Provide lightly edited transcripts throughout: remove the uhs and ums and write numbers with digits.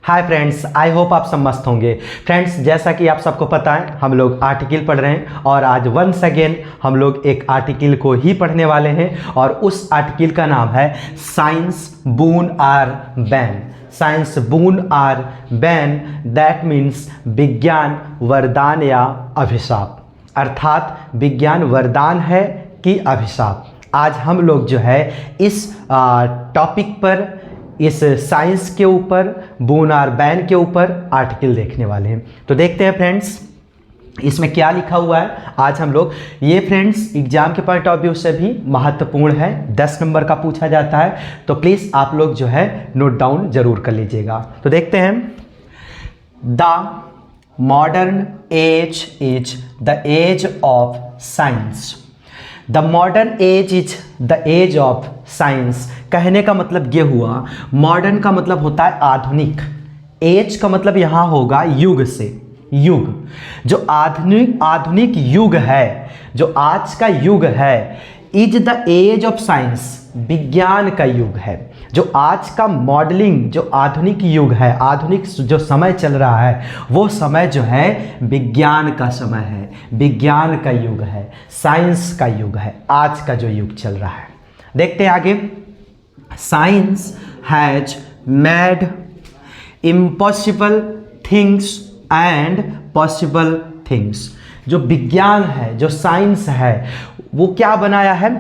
Hi friends, I hope आप सब मस्त होंगे। फ्रेंड्स, जैसा कि आप सबको पता है हम लोग आर्टिकल पढ़ रहे हैं और आज वंस अगेन हम लोग एक आर्टिकल को ही पढ़ने वाले हैं और उस आर्टिकल का नाम है science boon or bane. Science boon or bane, that means विज्ञान वरदान या अभिशाप, अर्थात विज्ञान वरदान है कि अभिशाप। आज हम लोग जो है इस टॉपिक पर, इस साइंस के ऊपर, बून आर बैन के ऊपर आर्टिकल देखने वाले हैं। तो देखते हैं फ्रेंड्स इसमें क्या लिखा हुआ है। आज हम लोग ये फ्रेंड्स एग्जाम के पॉइंट ऑफ व्यू से भी महत्वपूर्ण है, 10 नंबर का पूछा जाता है, तो प्लीज़ आप लोग जो है नोट डाउन जरूर कर लीजिएगा। तो देखते हैं, the modern age is the age of science. The modern age is the age of science. कहने का मतलब ये हुआ, मॉडर्न का मतलब होता है आधुनिक, एज का मतलब यहाँ होगा युग से, युग। जो आधुनिक युग है, जो आज का युग है, is the age of science, विज्ञान का युग है। जो आज का मॉडलिंग, जो आधुनिक युग है, आधुनिक जो समय चल रहा है, वो समय जो है विज्ञान का समय है, विज्ञान का युग है, साइंस का युग है, आज का जो युग चल रहा है। देखते हैं आगे। Science has made impossible things and possible things. जो विज्ञान है, जो साइंस है, वो क्या बनाया है?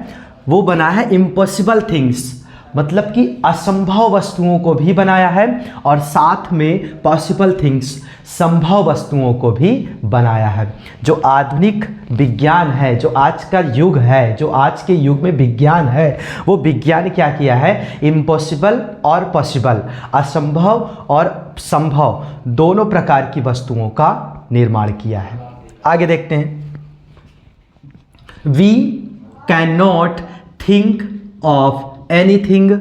वो बनाया है इम्पॉसिबल थिंग्स, मतलब कि असंभव वस्तुओं को भी बनाया है और साथ में पॉसिबल थिंग्स, संभव वस्तुओं को भी बनाया है। जो आधुनिक विज्ञान है, जो आज का युग है, जो आज के युग में विज्ञान है, वो विज्ञान क्या किया है? इम्पॉसिबल और पॉसिबल, असंभव और संभव, दोनों प्रकार की वस्तुओं का निर्माण किया है। आगे देखते हैं। We can not think of anything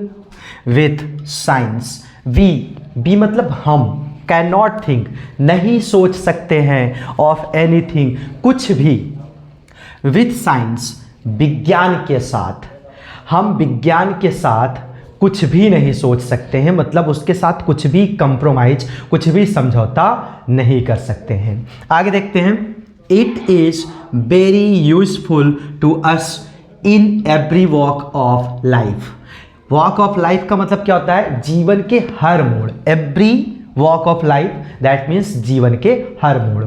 with science. We मतलब हम, कैन नॉट थिंक नहीं सोच सकते हैं, ऑफ एनीथिंग कुछ भी, विथ साइंस विज्ञान के साथ। हम विज्ञान के साथ कुछ भी नहीं सोच सकते हैं, मतलब उसके साथ कुछ भी कंप्रोमाइज, कुछ भी समझौता नहीं कर सकते हैं। आगे देखते हैं। It is very useful to us in every walk of life. Walk of life का मतलब क्या होता है? जीवन के हर मोड़, every walk of life, that means जीवन के हर मोड़।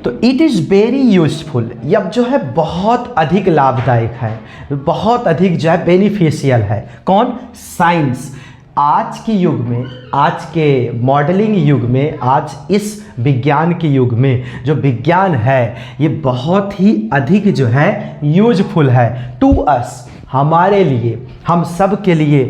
तो इट इज़ वेरी यूजफुल, यह जो है बहुत अधिक लाभदायक है, बहुत अधिक जो है बेनिफिशियल है। कौन? साइंस। आज के युग में, आज के मॉडलिंग युग में, आज इस विज्ञान के युग में जो विज्ञान है, ये बहुत ही अधिक जो है यूजफुल है टू अस, हमारे लिए, हम सब के लिए,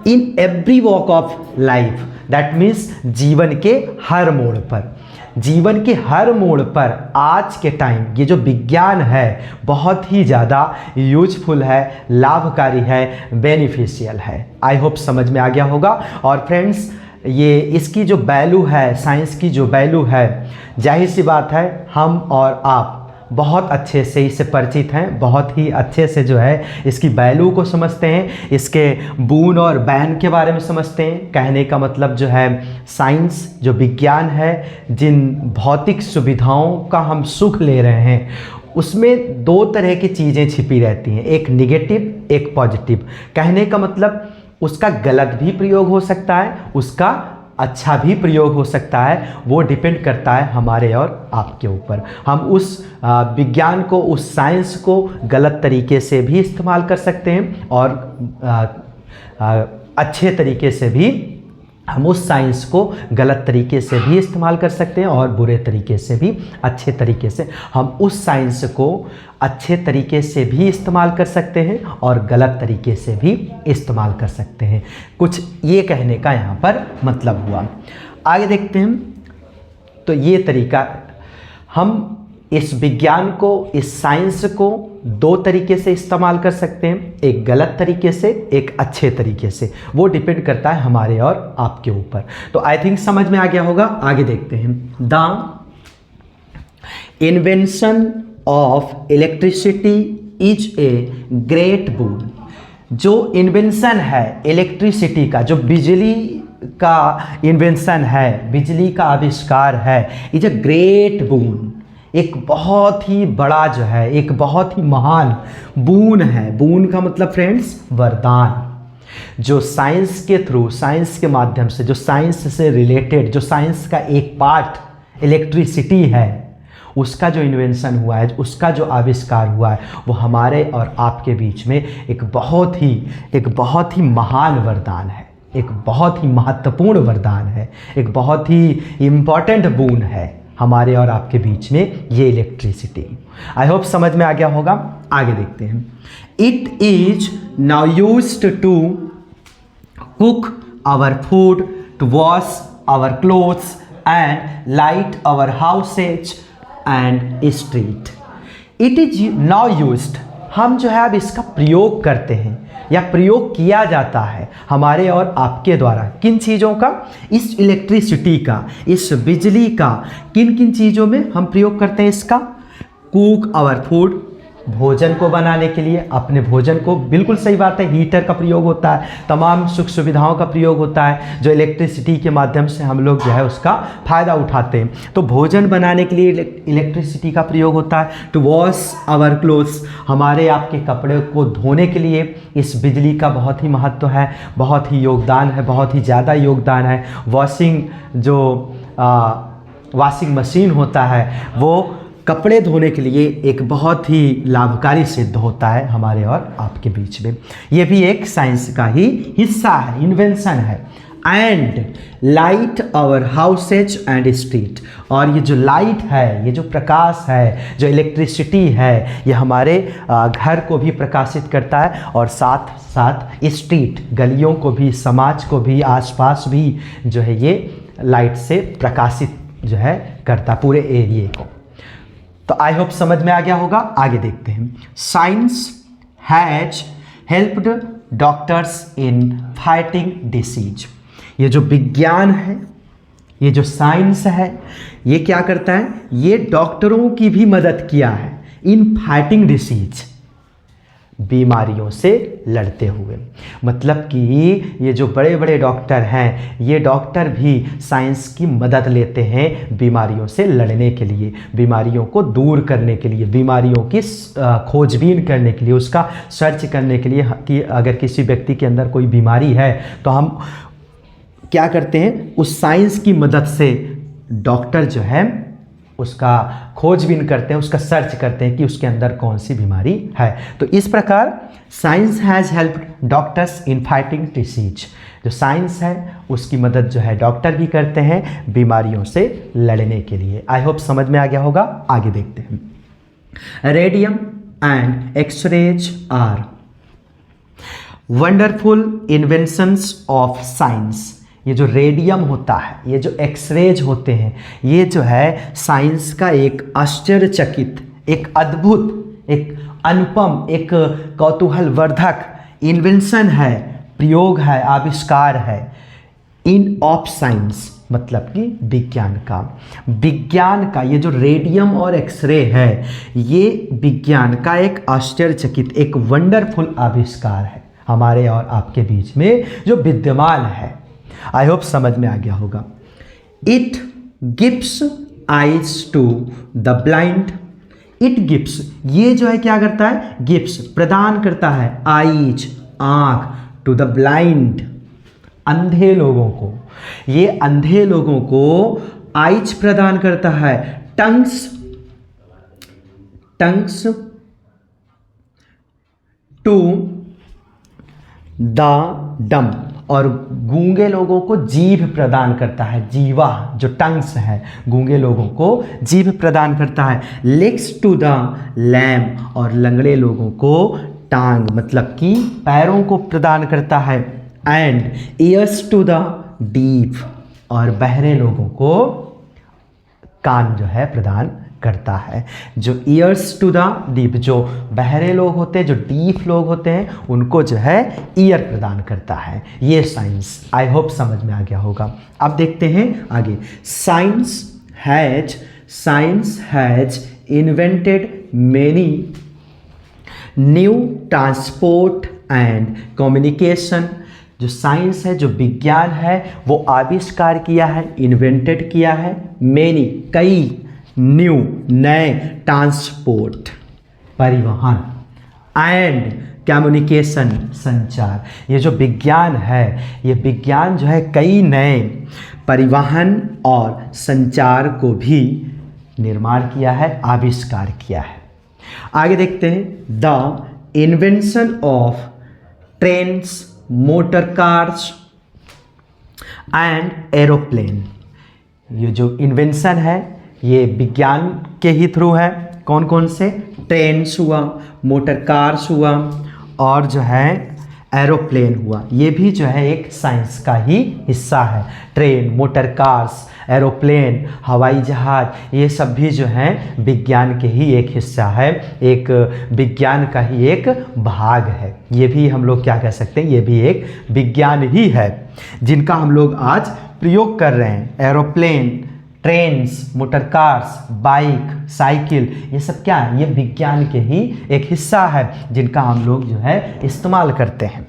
इन every walk of life, that means जीवन के हर मोड़ पर, जीवन के हर मोड़ पर आज के टाइम ये जो विज्ञान है बहुत ही ज़्यादा यूजफुल है, लाभकारी है, बेनिफिशियल है। आई होप समझ में आ गया होगा। और फ्रेंड्स, ये इसकी जो वैल्यू है, साइंस की जो वैल्यू है, जाहिर सी बात है हम और आप बहुत अच्छे से इससे परिचित हैं, बहुत ही अच्छे से जो है इसकी वैल्यू को समझते हैं, इसके बून और बैन के बारे में समझते हैं। कहने का मतलब जो है साइंस, जो विज्ञान है, जिन भौतिक सुविधाओं का हम सुख ले रहे हैं, उसमें दो तरह की चीज़ें छिपी रहती हैं, एक निगेटिव, एक पॉजिटिव। कहने का मतलब उसका गलत भी प्रयोग हो सकता है, उसका अच्छा भी प्रयोग हो सकता है, वो डिपेंड करता है हमारे और आपके ऊपर। हम उस विज्ञान को, उस साइंस को गलत तरीके से भी इस्तेमाल कर सकते हैं और अच्छे तरीके से भी हम उस साइंस को गलत तरीके से भी इस्तेमाल कर सकते हैं और बुरे तरीके से भी, अच्छे तरीके से हम उस साइंस को अच्छे तरीके से भी इस्तेमाल कर सकते हैं और गलत तरीके से भी इस्तेमाल कर सकते हैं। कुछ ये कहने का यहाँ पर मतलब हुआ। आगे देखते हैं। तो ये तरीका, हम इस विज्ञान को, इस साइंस को दो तरीके से इस्तेमाल कर सकते हैं, एक गलत तरीके से, एक अच्छे तरीके से। वो डिपेंड करता है हमारे और आपके ऊपर। तो आई थिंक समझ में आ गया होगा। आगे देखते हैं। The invention of electricity is a great boon. जो इन्वेंशन है इलेक्ट्रिसिटी का, जो बिजली का इन्वेंशन है, बिजली का आविष्कार है, इज अ ग्रेट बून, एक बहुत ही बड़ा जो है, एक बहुत ही महान बून है। बून का मतलब फ्रेंड्स वरदान, जो साइंस के थ्रू, साइंस के माध्यम से, जो साइंस से रिलेटेड, जो साइंस का एक पार्ट इलेक्ट्रिसिटी है, उसका जो इन्वेंशन हुआ है, उसका जो आविष्कार हुआ है, वो हमारे और आपके बीच में एक बहुत ही महान वरदान है, एक बहुत ही महत्वपूर्ण वरदान है, एक बहुत ही इम्पॉर्टेंट बून है हमारे और आपके बीच में ये इलेक्ट्रिसिटी। आई होप समझ में आ गया होगा। आगे देखते हैं। It is now used to cook our food, to wash our clothes and light our houses and street. It is now used, हम जो है अब इसका प्रयोग करते हैं या प्रयोग किया जाता है हमारे और आपके द्वारा। किन चीज़ों का? इस इलेक्ट्रिसिटी का, इस बिजली का किन किन चीज़ों में हम प्रयोग करते हैं इसका? कुक आवर फूड, भोजन को बनाने के लिए, अपने भोजन को, बिल्कुल सही बात है, हीटर का प्रयोग होता है, तमाम सुख सुविधाओं का प्रयोग होता है जो इलेक्ट्रिसिटी के माध्यम से हम लोग जो है उसका फ़ायदा उठाते हैं। तो भोजन बनाने के लिए इलेक्ट्रिसिटी का प्रयोग होता है। टू वॉश आवर क्लोथ्स, हमारे आपके कपड़े को धोने के लिए इस बिजली का बहुत ही महत्व है, बहुत ही योगदान है, बहुत ही ज़्यादा योगदान है। वॉशिंग मशीन होता है, वो कपड़े धोने के लिए एक बहुत ही लाभकारी सिद्ध होता है हमारे और आपके बीच में। ये भी एक साइंस का ही हिस्सा है, इन्वेंशन है। And light our houses and street, और ये जो लाइट है, ये जो प्रकाश है, जो इलेक्ट्रिसिटी है, ये हमारे घर को भी प्रकाशित करता है और साथ साथ स्ट्रीट, गलियों को भी, समाज को भी, आसपास भी जो है ये लाइट से प्रकाशित जो है करता, पूरे एरिए को। तो आई होप समझ में आ गया होगा। आगे देखते हैं। Science has helped doctors in fighting disease. ये जो विज्ञान है, ये जो साइंस है, ये क्या करता है? ये डॉक्टरों की भी मदद किया है इन फाइटिंग डिसीज, बीमारियों से लड़ते हुए। मतलब कि ये जो बड़े बड़े डॉक्टर हैं, ये डॉक्टर भी साइंस की मदद लेते हैं बीमारियों से लड़ने के लिए, बीमारियों को दूर करने के लिए, बीमारियों की खोजबीन करने के लिए, उसका सर्च करने के लिए कि अगर किसी व्यक्ति के अंदर कोई बीमारी है तो हम क्या करते हैं? उस साइंस की मदद से डॉक्टर जो है उसका खोजबीन करते हैं, उसका सर्च करते हैं कि उसके अंदर कौन सी बीमारी है। तो इस प्रकार science has helped doctors in fighting disease. जो साइंस है उसकी मदद जो है डॉक्टर भी करते हैं बीमारियों से लड़ने के लिए। आई होप समझ में आ गया होगा। आगे देखते हैं। Radium and X-rays are wonderful inventions of science. ये जो रेडियम होता है, ये जो एक्सरेज होते हैं, ये जो है साइंस का एक आश्चर्यचकित, एक अद्भुत, एक अनुपम, एक कौतूहलवर्धक इन्वेंशन है, प्रयोग है, आविष्कार है। इन ऑफ साइंस मतलब कि विज्ञान का ये जो रेडियम और एक्सरे है, ये विज्ञान का एक आश्चर्यचकित, एक वंडरफुल आविष्कार है हमारे और आपके बीच में जो विद्यमान है। आई होप समझ में आ गया होगा। It gives eyes to the blind. It gives, ये जो है क्या करता है? गिव्स, प्रदान करता है, आइज, आंख, टू द ब्लाइंड, अंधे लोगों को। ये अंधे लोगों को आइज प्रदान करता है। टंग्स टू द डम, और गूंगे लोगों को जीभ प्रदान करता है। जीवा जो टंग्स है, गूंगे लोगों को जीभ प्रदान करता है। लेग्स टू द लैम, और लंगड़े लोगों को टांग मतलब कि पैरों को प्रदान करता है। And ears to the deaf, और बहरे लोगों को कान जो है प्रदान करता है। जो ईयर्स टू द डीफ, जो बहरे लोग होते हैं, जो डीफ लोग होते हैं, उनको जो है ईयर प्रदान करता है। ये साइंस, आई होप समझ में आ गया होगा। अब देखते हैं आगे। Science has invented many new transport and communication जो साइंस है, जो विज्ञान है, वो आविष्कार किया है, इन्वेंटेड किया है मेनी, कई, न्यू, नए, ट्रांसपोर्ट, परिवहन, एंड कम्युनिकेशन, संचार। ये जो विज्ञान है, ये विज्ञान जो है कई नए परिवहन और संचार को भी निर्माण किया है, आविष्कार किया है। आगे देखते हैं, the invention of trains, motor cars and aeroplane. ये जो इन्वेंशन है ये विज्ञान के ही थ्रू है। कौन कौन से? ट्रेन्स हुआ, मोटर कार्स हुआ और जो है एरोप्लेन हुआ। ये भी जो है एक साइंस का ही हिस्सा है। ट्रेन, मोटर कार्स, एरोप्लेन, हवाई जहाज, ये सब भी जो है विज्ञान के ही एक हिस्सा है, एक विज्ञान का ही एक भाग है। ये भी हम लोग क्या कह सकते हैं, ये भी एक विज्ञान ही है जिनका हम लोग आज प्रयोग कर रहे हैं। Aeroplane, trains, motor cars, bike, cycle, ये सब क्या है? ये विज्ञान के ही एक हिस्सा है जिनका हम लोग जो है इस्तेमाल करते हैं।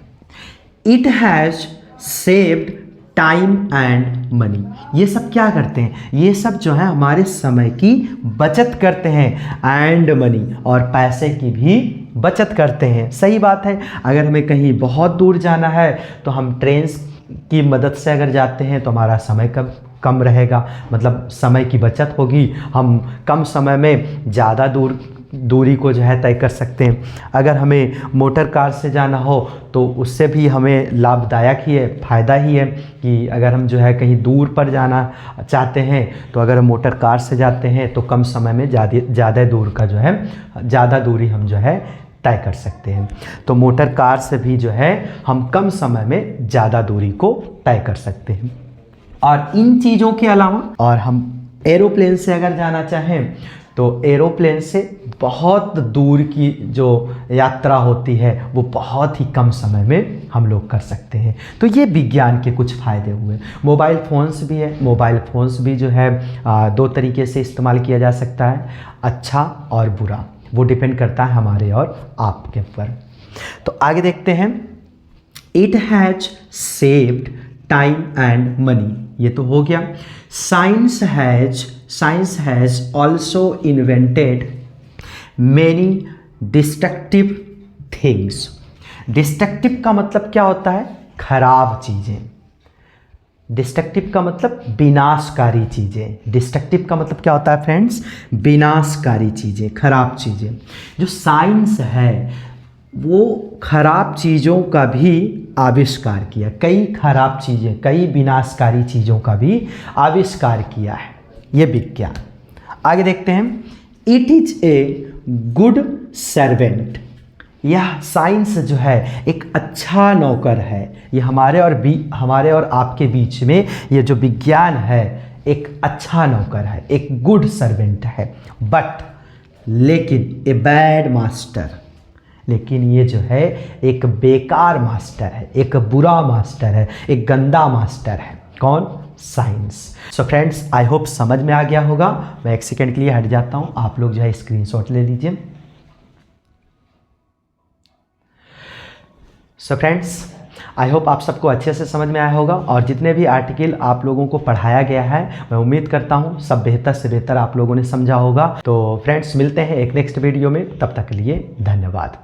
It has saved time and money. ये सब क्या करते हैं? ये सब जो है हमारे समय की बचत करते हैं, एंड मनी, और पैसे की भी बचत करते हैं। सही बात है। अगर हमें कहीं बहुत दूर जाना है तो हम ट्रेन की मदद से अगर जाते हैं तो हमारा समय कम रहेगा, मतलब समय की बचत होगी, हम कम समय में ज़्यादा दूरी को जो है तय कर सकते हैं। अगर हमें मोटर कार से जाना हो तो उससे भी हमें लाभदायक ही है, फ़ायदा ही है कि अगर हम जो है कहीं दूर पर जाना चाहते हैं तो अगर हम मोटर कार से जाते हैं तो कम समय में ज़्यादा दूर का जो है ज़्यादा दूरी हम जो है तय कर सकते हैं। तो मोटर कार से भी जो है हम कम समय में ज़्यादा दूरी को तय कर सकते हैं। और इन चीज़ों के अलावा और हम एरोप्लेन से अगर जाना चाहें तो एरोप्लेन से बहुत दूर की जो यात्रा होती है वो बहुत ही कम समय में हम लोग कर सकते हैं। तो ये विज्ञान के कुछ फ़ायदे हुए। मोबाइल फ़ोन्स भी है। मोबाइल फ़ोन्स भी जो है दो तरीके से इस्तेमाल किया जा सकता है, अच्छा और बुरा। वो डिपेंड करता है हमारे और आपके ऊपर। तो आगे देखते हैं, it has saved time and money. ये तो हो गया। Science has also invented many destructive things. Destructive का मतलब क्या होता है? खराब चीज़ें। डिस्ट्रक्टिव का मतलब विनाशकारी चीज़ें। डिस्ट्रक्टिव का मतलब क्या होता है फ्रेंड्स? विनाशकारी चीज़ें, खराब चीज़ें। जो साइंस है वो खराब चीज़ों का भी आविष्कार किया, कई खराब चीज़ें, कई विनाशकारी चीज़ों का भी आविष्कार किया है, ये विज्ञान। आगे देखते हैं, it is a good servant. यह साइंस जो है एक अच्छा नौकर है। ये हमारे और आपके बीच में ये जो विज्ञान है एक अच्छा नौकर है, एक गुड सर्वेंट है। बट लेकिन ए बैड मास्टर, लेकिन ये जो है एक बेकार मास्टर है, एक बुरा मास्टर है, एक गंदा मास्टर है। कौन? Science. So friends, I hope समझ में आ गया होगा। मैं एक सेकेंड के लिए हट जाता हूँ, आप लोग जो है स्क्रीनशॉट ले लीजिए। सो फ्रेंड्स, आई होप आप सबको अच्छे से समझ में आया होगा और जितने भी आर्टिकल आप लोगों को पढ़ाया गया है मैं उम्मीद करता हूँ सब बेहतर से बेहतर आप लोगों ने समझा होगा। तो फ्रेंड्स, मिलते हैं एक नेक्स्ट वीडियो में, तब तक के लिए धन्यवाद।